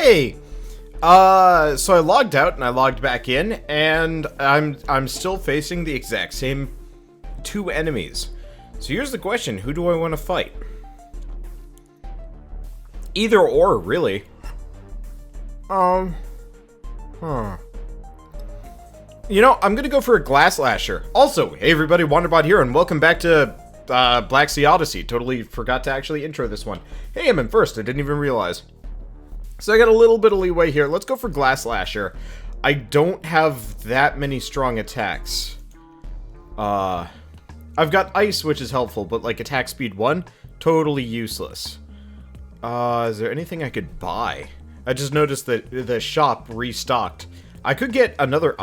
Hey! So I logged out and I logged back in, and I'm still facing the exact same two enemies. So here's the question, who do I want to fight? Either or, really. You know, I'm gonna go for a glass lasher. Also, hey everybody, Wanderbot here, and welcome back to Blacksea Odyssey. Totally forgot to actually intro this one. Hey, I'm in first, I didn't even realize. So I got a little bit of leeway here. Let's go for glass lasher. I don't have that many strong attacks. I've got ice, which is helpful, but like attack speed 1, totally useless. Is there anything I could buy? I just noticed that the shop restocked. I could get another...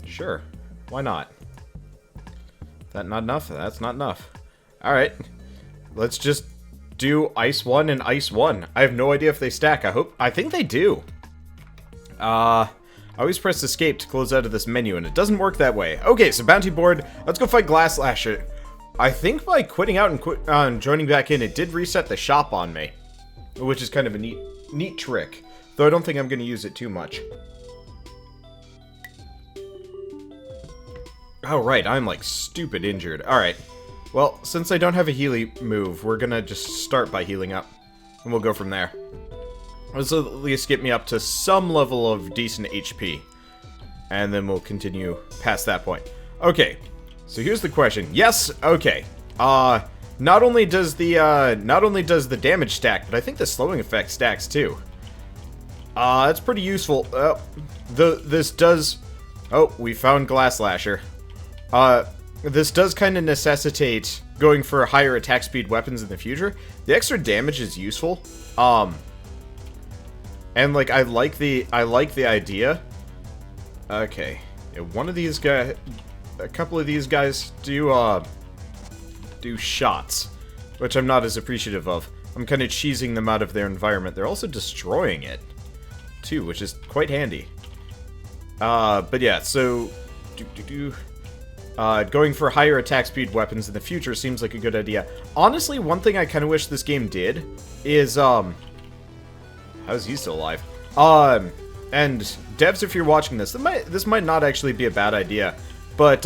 sure. Why not? Is that not enough? That's not enough. Alright. Let's just do Ice 1 and Ice 1. I have no idea if they stack. I think they do. I always press escape to close out of this menu, and it doesn't work that way. Okay, so bounty board. Let's go fight Glass Lasher. I think by quitting out and joining back in, it did reset the shop on me. Which is kind of a neat trick. Though I don't think I'm going to use it too much. Oh, right, I'm, like, stupid injured. Alright. Well, since I don't have a healy move, we're gonna just start by healing up. And we'll go from there. This will at least get me up to some level of decent HP. And then we'll continue past that point. Okay, so here's the question. Yes, okay. Not only does the damage stack, but I think the slowing effect stacks too. That's pretty useful. This does... Oh, we found Glass Lasher. This does kind of necessitate going for higher attack speed weapons in the future. The extra damage is useful. And like I like the idea. Okay. Yeah, one of these guys, a couple of these guys do shots, which I'm not as appreciative of. I'm kind of cheesing them out of their environment. They're also destroying it too, which is quite handy. But yeah, so going for higher attack speed weapons in the future seems like a good idea. Honestly, one thing I kind of wish this game did is, how is he still alive? And devs, if you're watching this, this might not actually be a bad idea, but,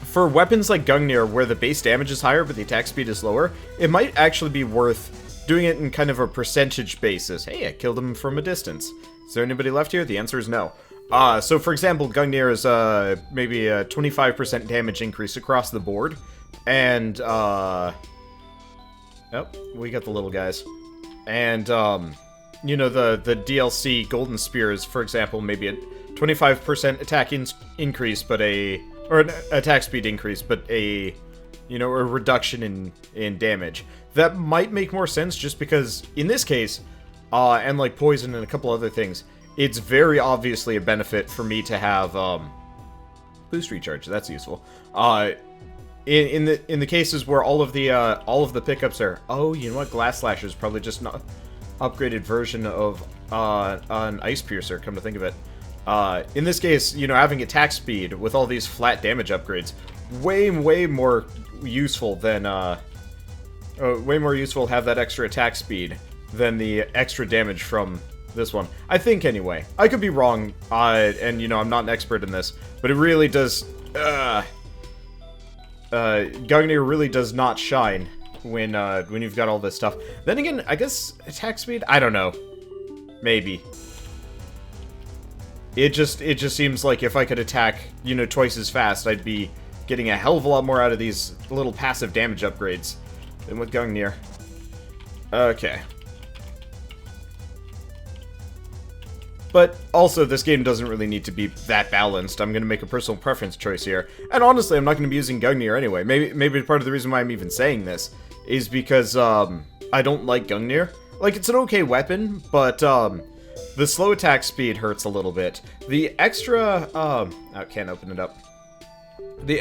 for weapons like Gungnir, where the base damage is higher but the attack speed is lower, it might actually be worth doing it in kind of a percentage basis. Hey, I killed him from a distance. Is there anybody left here? The answer is no. So for example, Gungnir is, maybe a 25% damage increase across the board, and, oh, we got the little guys. And, you know, the DLC Golden Spears, for example, maybe a 25% attack increase, but or an attack speed increase, but you know, a reduction in damage. That might make more sense just because, in this case, and like poison and a couple other things, it's very obviously a benefit for me to have, boost recharge. That's useful. In the cases where all of the pickups are, oh, you know what, Glass Slasher is probably just an upgraded version of, an Ice Piercer, come to think of it. In this case, you know, having attack speed with all these flat damage upgrades, way more useful than, way more useful to have that extra attack speed than the extra damage from this one. I think, anyway. I could be wrong, and, you know, I'm not an expert in this, but it really does, Gungnir really does not shine when you've got all this stuff. Then again, I guess attack speed? I don't know. Maybe. It just seems like if I could attack, you know, twice as fast, I'd be getting a hell of a lot more out of these little passive damage upgrades than with Gungnir. Okay. But also, this game doesn't really need to be that balanced. I'm going to make a personal preference choice here. And honestly, I'm not going to be using Gungnir anyway. Maybe part of the reason why I'm even saying this is because I don't like Gungnir. Like, it's an okay weapon, but the slow attack speed hurts a little bit. The extra... I can't open it up. The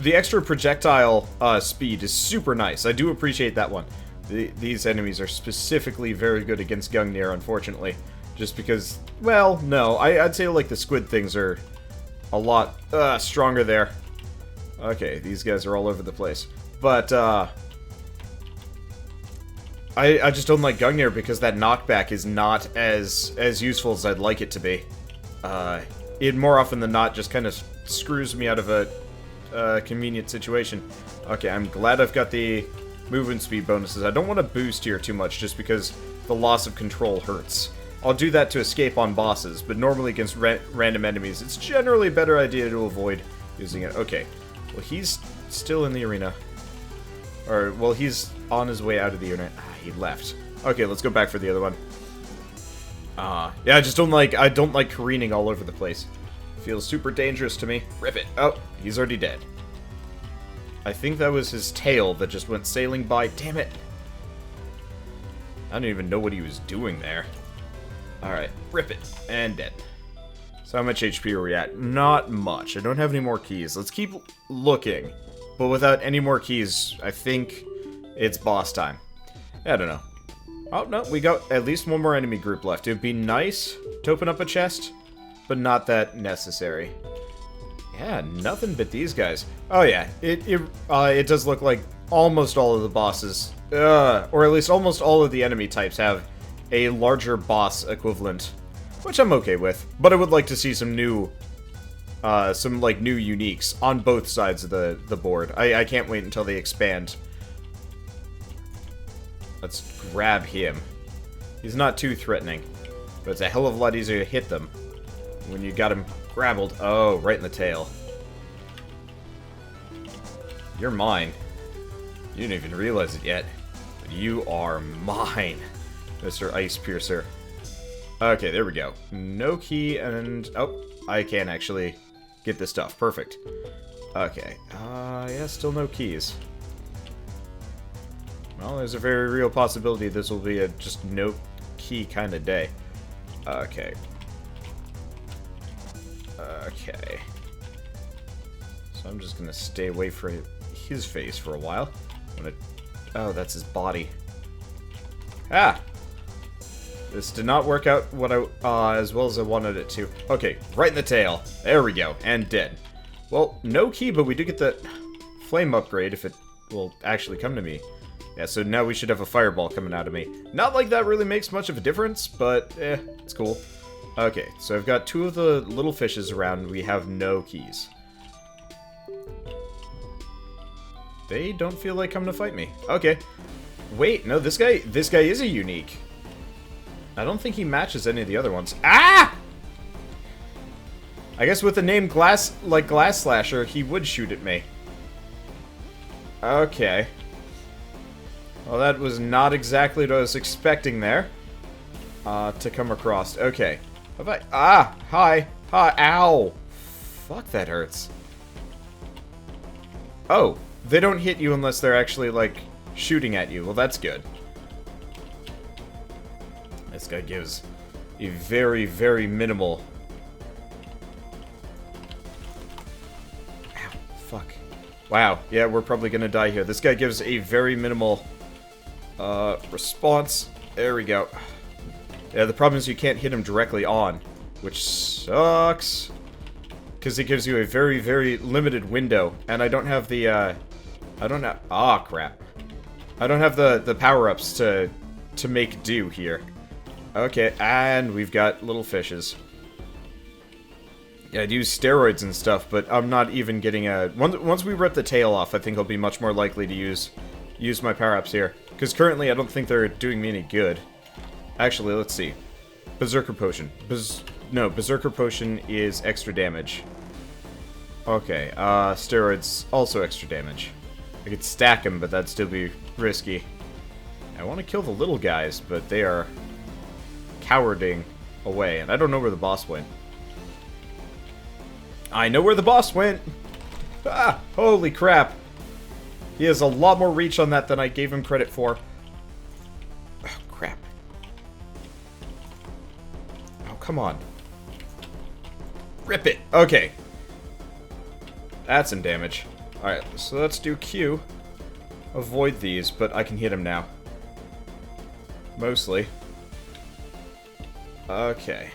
The extra projectile speed is super nice. I do appreciate that one. These enemies are specifically very good against Gungnir, unfortunately. Just because, well, no. I'd say, like, the squid things are a lot stronger there. Okay, these guys are all over the place. But, I just don't like Gungnir because that knockback is not as useful as I'd like it to be. It more often than not just kind of screws me out of a convenient situation. Okay, I'm glad I've got the movement speed bonuses. I don't want to boost here too much just because the loss of control hurts. I'll do that to escape on bosses, but normally against random enemies, it's generally a better idea to avoid using it. Okay, well, he's still in the arena. Or, well, he's on his way out of the arena. Ah, he left. Okay, let's go back for the other one. Yeah, I don't like careening all over the place. Feels super dangerous to me. Rip it. Oh, he's already dead. I think that was his tail that just went sailing by. Damn it. I don't even know what he was doing there. Alright, rip it. And dead. So how much HP are we at? Not much. I don't have any more keys. Let's keep looking. But without any more keys, I think it's boss time. I don't know. Oh, no, we got at least one more enemy group left. It would be nice to open up a chest, but not that necessary. Yeah, nothing but these guys. Oh yeah, it does look like almost all of the bosses, or at least almost all of the enemy types have a larger boss equivalent, which I'm okay with. But I would like to see some new, new uniques on both sides of the board. I can't wait until they expand. Let's grab him. He's not too threatening, but it's a hell of a lot easier to hit them when you got him grappled. Oh, right in the tail. You're mine. You didn't even realize it yet, but you are mine, Mr. Ice Piercer. Okay, there we go. No key, and... oh, I can actually get this stuff. Perfect. Okay. Yeah, still no keys. Well, there's a very real possibility this will be a just no key kind of day. Okay. Okay. So I'm just gonna stay away from his face for a while. Oh, that's his body. Ah! This did not work out what as well as I wanted it to. Okay, right in the tail. There we go. And dead. Well, no key, but we do get the flame upgrade if it will actually come to me. Yeah, so now we should have a fireball coming out of me. Not like that really makes much of a difference, but it's cool. Okay, so I've got two of the little fishes around. We have no keys. They don't feel like coming to fight me. Okay. Wait, no, this guy is a unique. I don't think he matches any of the other ones. Ah! I guess with the name Glass Slasher, he would shoot at me. Okay. Well, that was not exactly what I was expecting there. To come across. Okay. Hi. Hi. Ow. Fuck, that hurts. Oh. They don't hit you unless they're actually, like, shooting at you. Well, that's good. This guy gives a very, very minimal... Ow. Fuck. Wow. Yeah, we're probably gonna die here. This guy gives a very minimal... response. There we go. Yeah, the problem is you can't hit him directly on, which sucks. Because it gives you a very, very limited window, and I don't have the, I don't have... ah, crap. I don't have the power-ups to make do here. Okay, and we've got little fishes. Yeah, I'd use steroids and stuff, but I'm not even getting a... Once we rip the tail off, I think I'll be much more likely to use my power-ups here. Because currently, I don't think they're doing me any good. Actually, let's see. Berserker Potion. No, Berserker Potion is extra damage. Okay, steroids, also extra damage. I could stack them, but that'd still be risky. I want to kill the little guys, but they are cowarding away, and I don't know where the boss went. I know where the boss went! Ah! Holy crap! He has a lot more reach on that than I gave him credit for. Oh, crap. Oh, come on. Rip it! Okay. That's some damage. Alright, so let's do Q. Avoid these, but I can hit him now. Mostly. Okay.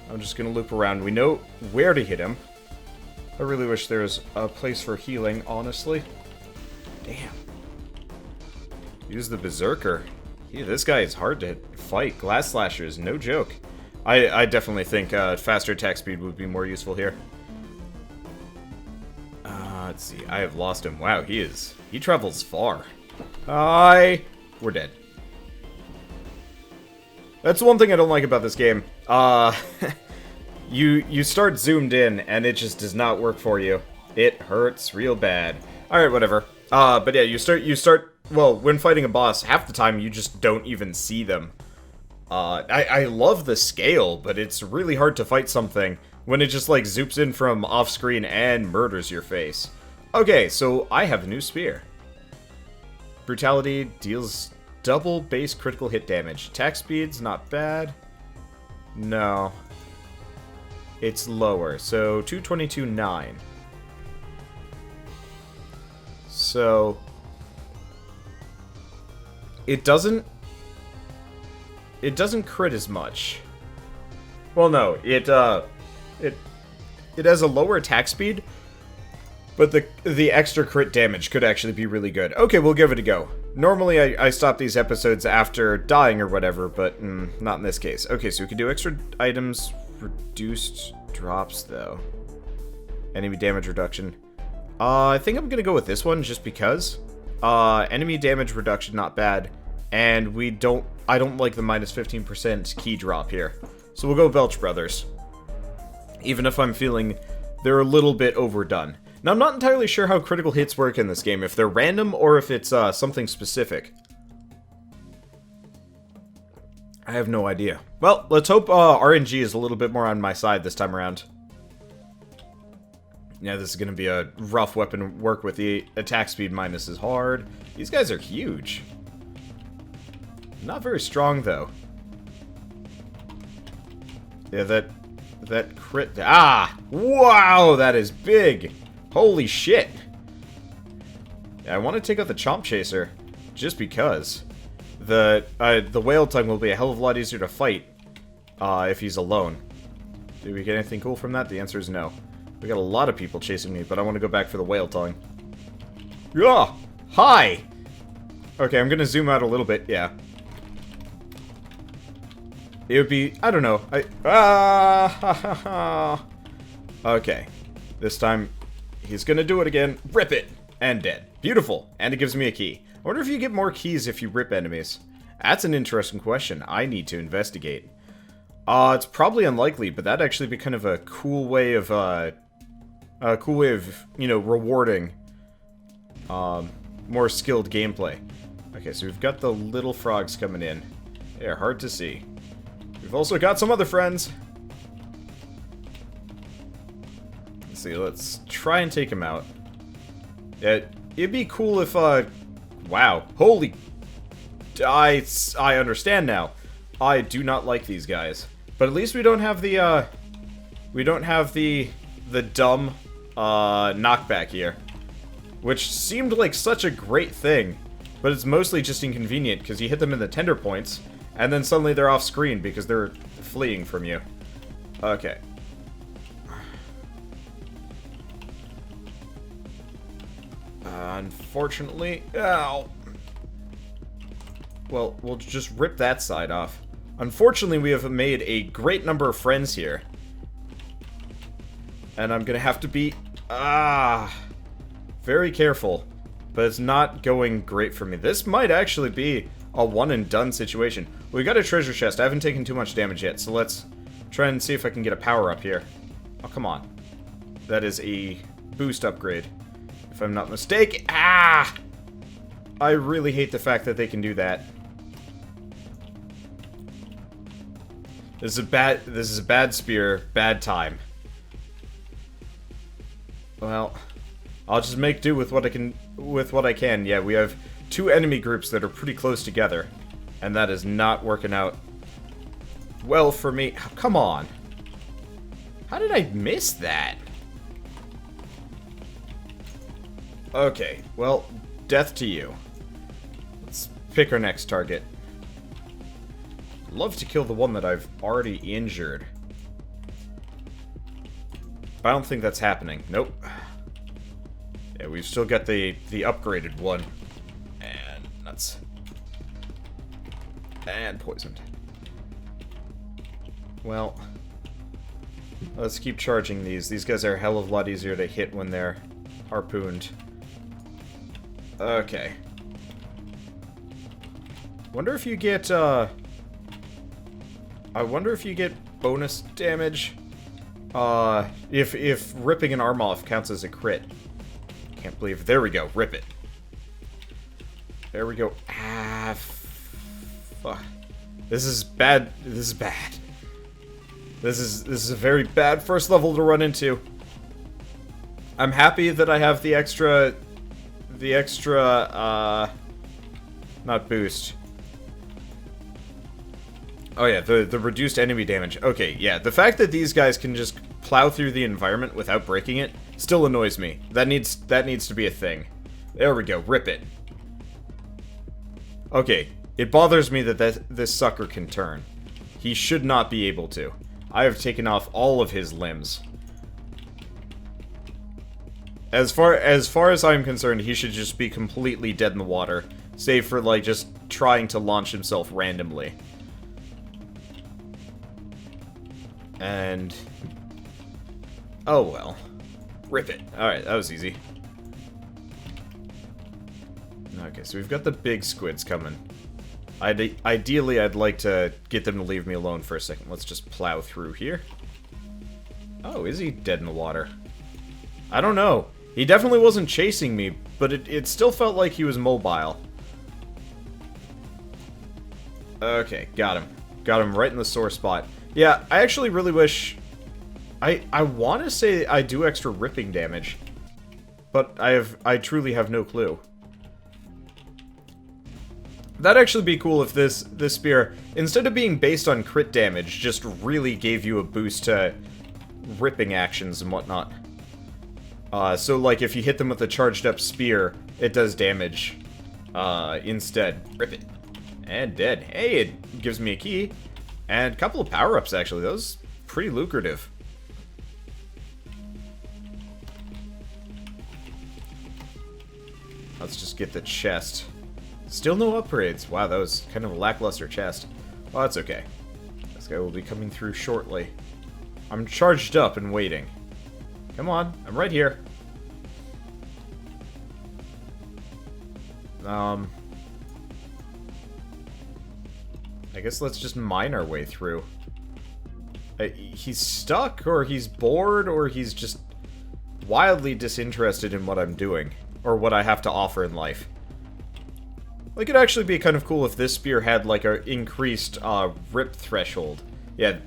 I'm just gonna loop around. We know where to hit him. I really wish there was a place for healing, honestly. Damn. Use the Berserker. Yeah, this guy is hard to fight. Glass Slasher is no joke. I definitely think faster attack speed would be more useful here. Let's see. I have lost him. Wow, he travels far. Hi. We're dead. That's one thing I don't like about this game. You start zoomed in, and it just does not work for you. It hurts real bad. Alright, whatever. But yeah, you start, well, when fighting a boss, half the time you just don't even see them. I love the scale, but it's really hard to fight something when it just, like, zoops in from off-screen and murders your face. Okay, so I have a new spear. Brutality deals double base critical hit damage. Attack speed's not bad. No. It's lower, so 222.9. So it doesn't crit as much. Well, no, it has a lower attack speed, but the extra crit damage could actually be really good. Okay, we'll give it a go. Normally I stop these episodes after dying or whatever, but not in this case. Okay, so we can do extra items, reduced drops though. Enemy damage reduction. I think I'm gonna go with this one just because. Enemy damage reduction, not bad. And I don't like the minus 15% key drop here. So we'll go Belch Brothers. Even if I'm feeling they're a little bit overdone. Now, I'm not entirely sure how critical hits work in this game, if they're random or if it's something specific. I have no idea. Well, let's hope RNG is a little bit more on my side this time around. Yeah, this is going to be a rough weapon to work with. The attack speed minus is hard. These guys are huge. Not very strong, though. Yeah, that crit... Ah! Wow, that is big! Holy shit! Yeah, I want to take out the Chomp Chaser, just because. The Whale Tongue will be a hell of a lot easier to fight if he's alone. Did we get anything cool from that? The answer is no. We got a lot of people chasing me, but I want to go back for the Whale Tongue. Yeah! Hi! Okay, I'm gonna zoom out a little bit, yeah. It would be, I don't know, okay. This time, he's gonna do it again. Rip it! And dead. Beautiful. And it gives me a key. I wonder if you get more keys if you rip enemies. That's an interesting question. I need to investigate. It's probably unlikely, but that'd actually be kind of a cool way of, you know, rewarding, more skilled gameplay. Okay, so we've got the little frogs coming in. They're hard to see. We've also got some other friends. Let's see, let's try and take him out. It'd be cool if, wow. Holy... I understand now. I do not like these guys. But at least we don't have the, the dumb, knockback here. Which seemed like such a great thing. But it's mostly just inconvenient, because you hit them in the tender points, and then suddenly they're off screen because they're fleeing from you. Okay. Unfortunately... Ow! Well, we'll just rip that side off. Unfortunately, we have made a great number of friends here. And I'm gonna have to be... very careful. But it's not going great for me. This might actually be a one-and-done situation. We got a treasure chest. I haven't taken too much damage yet, so let's try and see if I can get a power-up here. Oh, come on. That is a boost upgrade, if I'm not mistaken. Ah! I really hate the fact that they can do that. This is a bad spear, bad time. Well, I'll just make do with what I can. Yeah, we have two enemy groups that are pretty close together, and that is not working out well for me. Oh, come on. How did I miss that? Okay, well, death to you. Let's pick our next target. Love to kill the one that I've already injured. But I don't think that's happening. Nope. Yeah, we've still got the upgraded one. And let's And poisoned. Well, let's keep charging these. These guys are a hell of a lot easier to hit when they're harpooned. Okay. Wonder if you get, I wonder if you get bonus damage, if ripping an arm off counts as a crit. Can't believe, there we go, rip it. There we go. Ah, fuck. This is bad, this is bad. This is a very bad first level to run into. I'm happy that I have the extra, not boost. Oh yeah, the reduced enemy damage. Okay, yeah, the fact that these guys can just plow through the environment without breaking it still annoys me. That needs to be a thing. There we go, rip it. Okay, it bothers me that this sucker can turn. He should not be able to. I have taken off all of his limbs. As far as I'm concerned, he should just be completely dead in the water, save for, like, just trying to launch himself randomly. And... oh well. Rip it. Alright, that was easy. Okay, so we've got the big squids coming. Ideally, I'd like to get them to leave me alone for a second. Let's just plow through here. Oh, is he dead in the water? I don't know. He definitely wasn't chasing me, but it still felt like he was mobile. Okay, got him. Got him right in the sore spot. Yeah, I actually really wish... I want to say I do extra ripping damage, but I truly have no clue. That'd actually be cool if this spear, instead of being based on crit damage, just really gave you a boost to ripping actions and whatnot. So, like, if you hit them with a charged up spear, it does damage instead. Rip it. And dead. Hey, it gives me a key. And a couple of power-ups, actually. That was pretty lucrative. Let's just get the chest. Still no upgrades. Wow, that was kind of a lackluster chest. Well, that's okay. This guy will be coming through shortly. I'm charged up and waiting. Come on, I'm right here. I guess let's just mine our way through. He's stuck, or he's bored, or he's just wildly disinterested in what I'm doing, or what I have to offer in life. It could actually be kind of cool if this spear had, like, a increased, rip threshold. Yeah,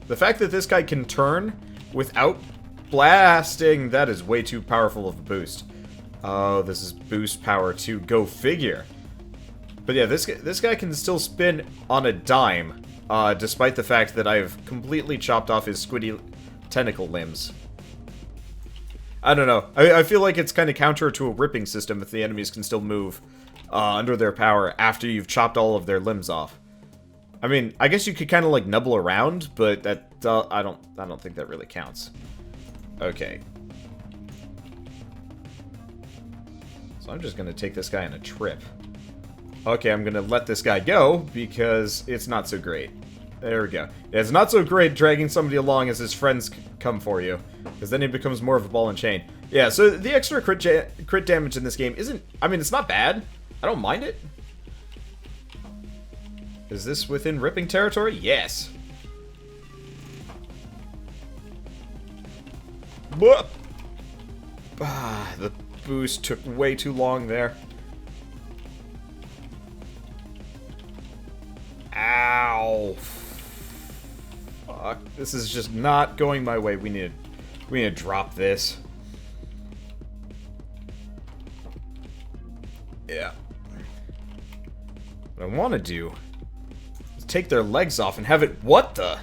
the fact that this guy can turn without blasting, that is way too powerful of a boost. Oh, this is boost power too, go figure. But yeah, this guy can still spin on a dime, despite the fact that I've completely chopped off his squiddy tentacle limbs. I don't know. I feel like it's kind of counter to a ripping system if the enemies can still move under their power after you've chopped all of their limbs off. I mean, I guess you could kind of like nubble around, but that I don't think that really counts. Okay. So I'm just gonna take this guy on a trip. Okay, I'm gonna let this guy go because it's not so great. There we go. It's not so great dragging somebody along as his friends come for you, because then he becomes more of a ball and chain. Yeah, so the extra crit damage in this game isn't... I mean, it's not bad. I don't mind it. Is this within ripping territory? Yes. Whoop. Ah, the boost took way too long there. Ow. Fuck. This is just not going my way. We need to drop this. Yeah. What I want to do is take their legs off and have it... What the?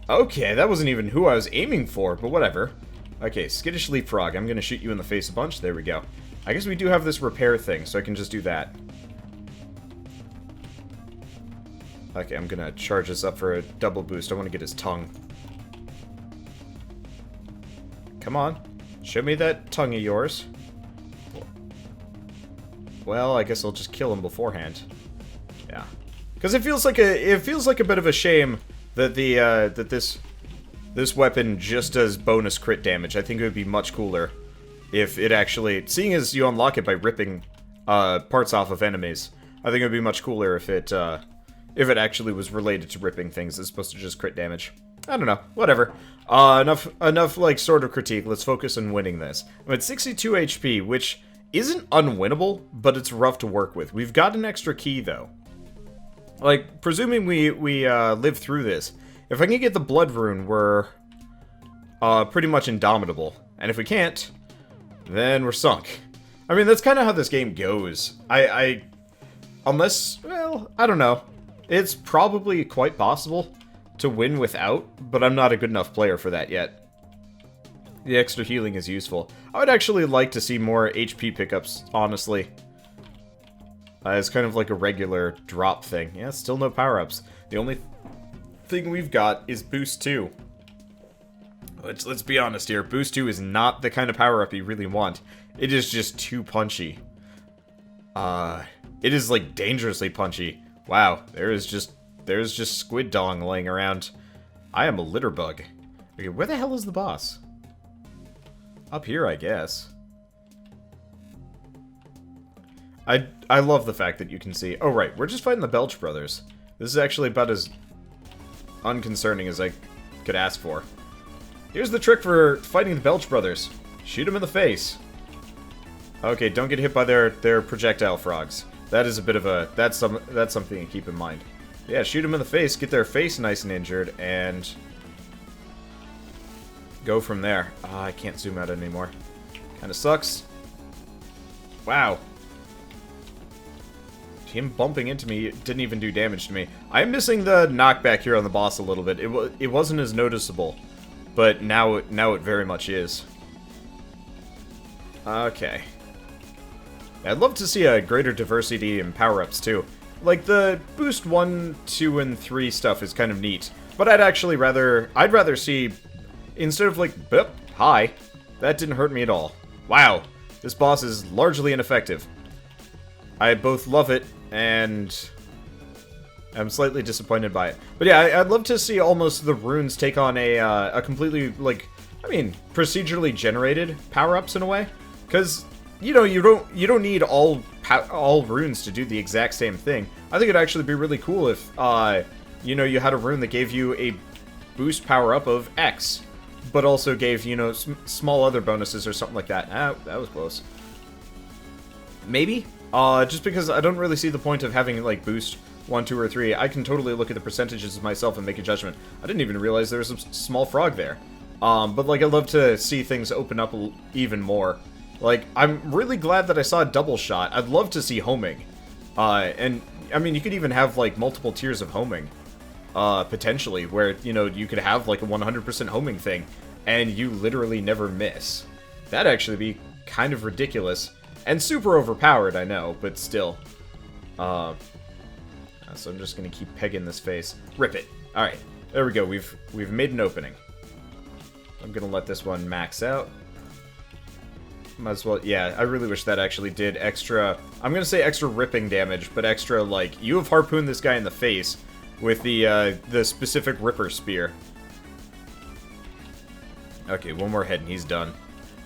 Okay, that wasn't even who I was aiming for, but whatever. Okay, skittish leapfrog. I'm gonna shoot you in the face a bunch. There we go. I guess we do have this repair thing, so I can just do that. Okay, I'm gonna charge this up for a double boost. I want to get his tongue. Come on. Show me that tongue of yours. Well, I guess I'll just kill him beforehand. Yeah. Because it feels like a bit of a shame that this weapon just does bonus crit damage. I think it would be much cooler if it actually, seeing as you unlock it by ripping parts off of enemies, I think it would be much cooler if it actually was related to ripping things as opposed to just crit damage. I don't know. Whatever. Enough like sort of critique. Let's focus on winning this. I'm at 62 HP, which isn't unwinnable, but it's rough to work with. We've got an extra key though. Like, presuming we live through this, if I can get the blood rune, we're pretty much indomitable. And if we can't, then we're sunk. I mean, that's kind of how this game goes. Unless, well, I don't know. It's probably quite possible to win without, but I'm not a good enough player for that yet. The extra healing is useful. I would actually like to see more HP pickups, honestly. It's kind of like a regular drop thing. Yeah, still no power-ups. The only thing we've got is Boost 2. Let's be honest here. Boost 2 is not the kind of power-up you really want. It is just too punchy. It is, like, dangerously punchy. Wow, there's just Squid Dong laying around. I am a litter bug. Okay, where the hell is the boss? Up here, I guess. I love the fact that you can see... Oh, right, we're just fighting the Belch brothers. This is actually about as unconcerning as I could ask for. Here's the trick for fighting the Belch brothers. Shoot them in the face. Okay, don't get hit by their projectile frogs. That is a bit of a... That's something to keep in mind. Yeah, shoot them in the face, get their face nice and injured, and... go from there. I can't zoom out anymore. Kinda sucks. Wow. Him bumping into me didn't even do damage to me. I'm missing the knockback here on the boss a little bit. It wasn't as noticeable, but now it very much is. Okay. I'd love to see a greater diversity in power-ups too. Like the boost 1, 2, and 3 stuff is kind of neat, but I'd rather see, instead of like, boop, hi, that didn't hurt me at all. Wow, this boss is largely ineffective. I both love it and I'm slightly disappointed by it. But yeah, I'd love to see almost the runes take on a completely, like, I mean, procedurally generated power-ups in a way. Because, you know, you don't need all runes to do the exact same thing. I think it'd actually be really cool if, you know, you had a rune that gave you a boost power-up of X, but also gave, you know, small other bonuses or something like that. Ah, that was close. Maybe? Just because I don't really see the point of having, like, boost 1, 2, or 3. I can totally look at the percentages myself and make a judgment. I didn't even realize there was a small frog there. But, like, I'd love to see things open up even more. Like, I'm really glad that I saw a double shot. I'd love to see homing. And, I mean, you could even have, like, multiple tiers of homing. Potentially, where, you know, you could have, like, a 100% homing thing, and you literally never miss. That'd actually be kind of ridiculous. And super overpowered, I know, but still. So I'm just gonna keep pegging this face. Rip it. Alright, there we go. We've made an opening. I'm gonna let this one max out. Might as well, yeah, I really wish that actually did extra, I'm gonna say extra ripping damage, but extra, like, you have harpooned this guy in the face with the specific Ripper Spear. Okay, one more head and he's done.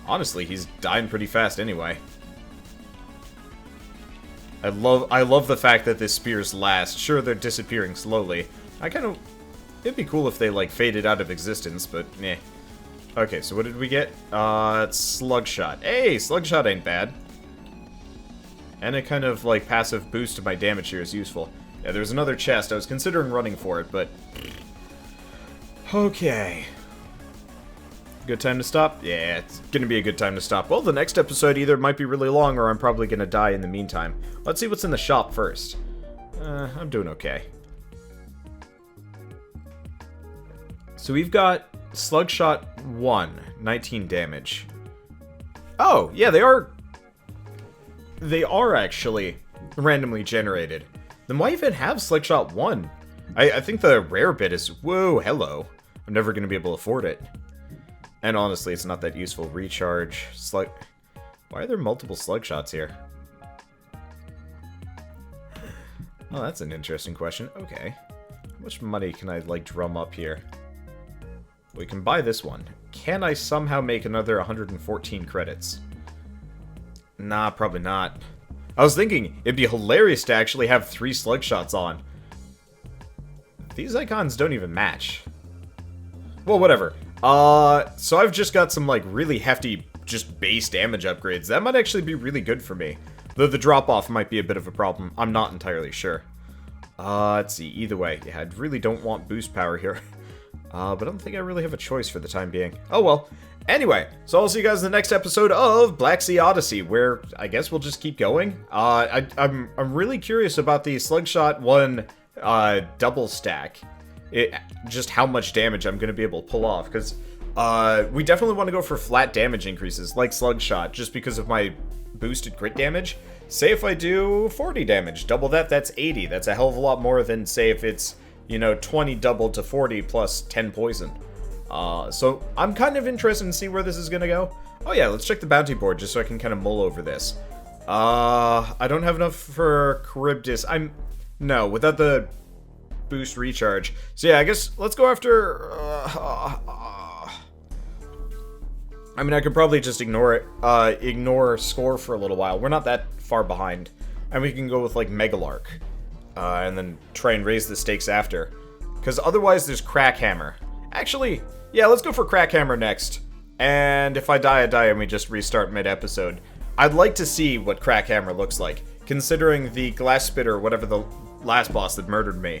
Honestly, he's dying pretty fast anyway. I love the fact that this spears last. Sure, they're disappearing slowly. It'd be cool if they, like, faded out of existence, but meh. Okay, so what did we get? It's Slug Shot. Hey, Slug Shot ain't bad. And a kind of, like, passive boost to my damage here is useful. Yeah, there's another chest. I was considering running for it, but... okay. Good time to stop? Yeah, it's gonna be a good time to stop. Well, the next episode either might be really long or I'm probably gonna die in the meantime. Let's see what's in the shop first. I'm doing okay. So we've got Slug Shot 1, 19 damage. Oh, yeah, they are actually randomly generated. Then why even have Slug Shot 1? I think the rare bit is, whoa, hello. I'm never gonna be able to afford it. And honestly, it's not that useful. Recharge, slug... Why are there multiple slug shots here? Oh, that's an interesting question. Okay. How much money can I, like, drum up here? We can buy this one. Can I somehow make another 114 credits? Nah, probably not. I was thinking it'd be hilarious to actually have 3 slug shots on. These icons don't even match. Well, whatever. So I've just got some, like, really hefty, just base damage upgrades. That might actually be really good for me. Though the drop-off might be a bit of a problem. I'm not entirely sure. Let's see. Either way, yeah, I really don't want boost power here. But I don't think I really have a choice for the time being. Oh, well. Anyway, so I'll see you guys in the next episode of Blacksea Odyssey, where I guess we'll just keep going. I'm really curious about the Slugshot 1 double stack. Just how much damage I'm going to be able to pull off, because we definitely want to go for flat damage increases, like Slugshot, just because of my boosted crit damage. Say if I do 40 damage, double that, that's 80. That's a hell of a lot more than, say, if it's, you know, 20 doubled to 40 plus 10 poison. So I'm kind of interested in see where this is gonna go. Oh yeah, let's check the bounty board just so I can kind of mull over this. I don't have enough for Charybdis. No, without the boost recharge. So yeah, I guess let's go after, I mean, I could probably just ignore it, ignore score for a little while. We're not that far behind. And we can go with, like, Megalark. And then try and raise the stakes after. Because otherwise there's Crackhammer. Actually, yeah, let's go for Crackhammer next. And if I die, I die and we just restart mid-episode. I'd like to see what Crackhammer looks like. Considering the Glass Spitter, whatever the last boss that murdered me,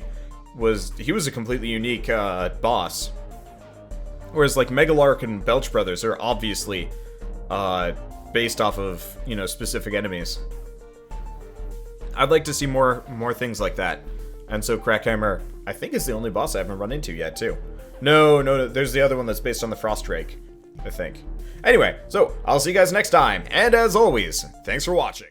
he was a completely unique boss. Whereas, like, Megalark and Belch Brothers are obviously based off of, you know, specific enemies. I'd like to see more things like that. And so Crackhammer, I think, is the only boss I haven't run into yet, too. No, there's the other one that's based on the Frost Drake, I think. Anyway, so I'll see you guys next time, and as always, thanks for watching.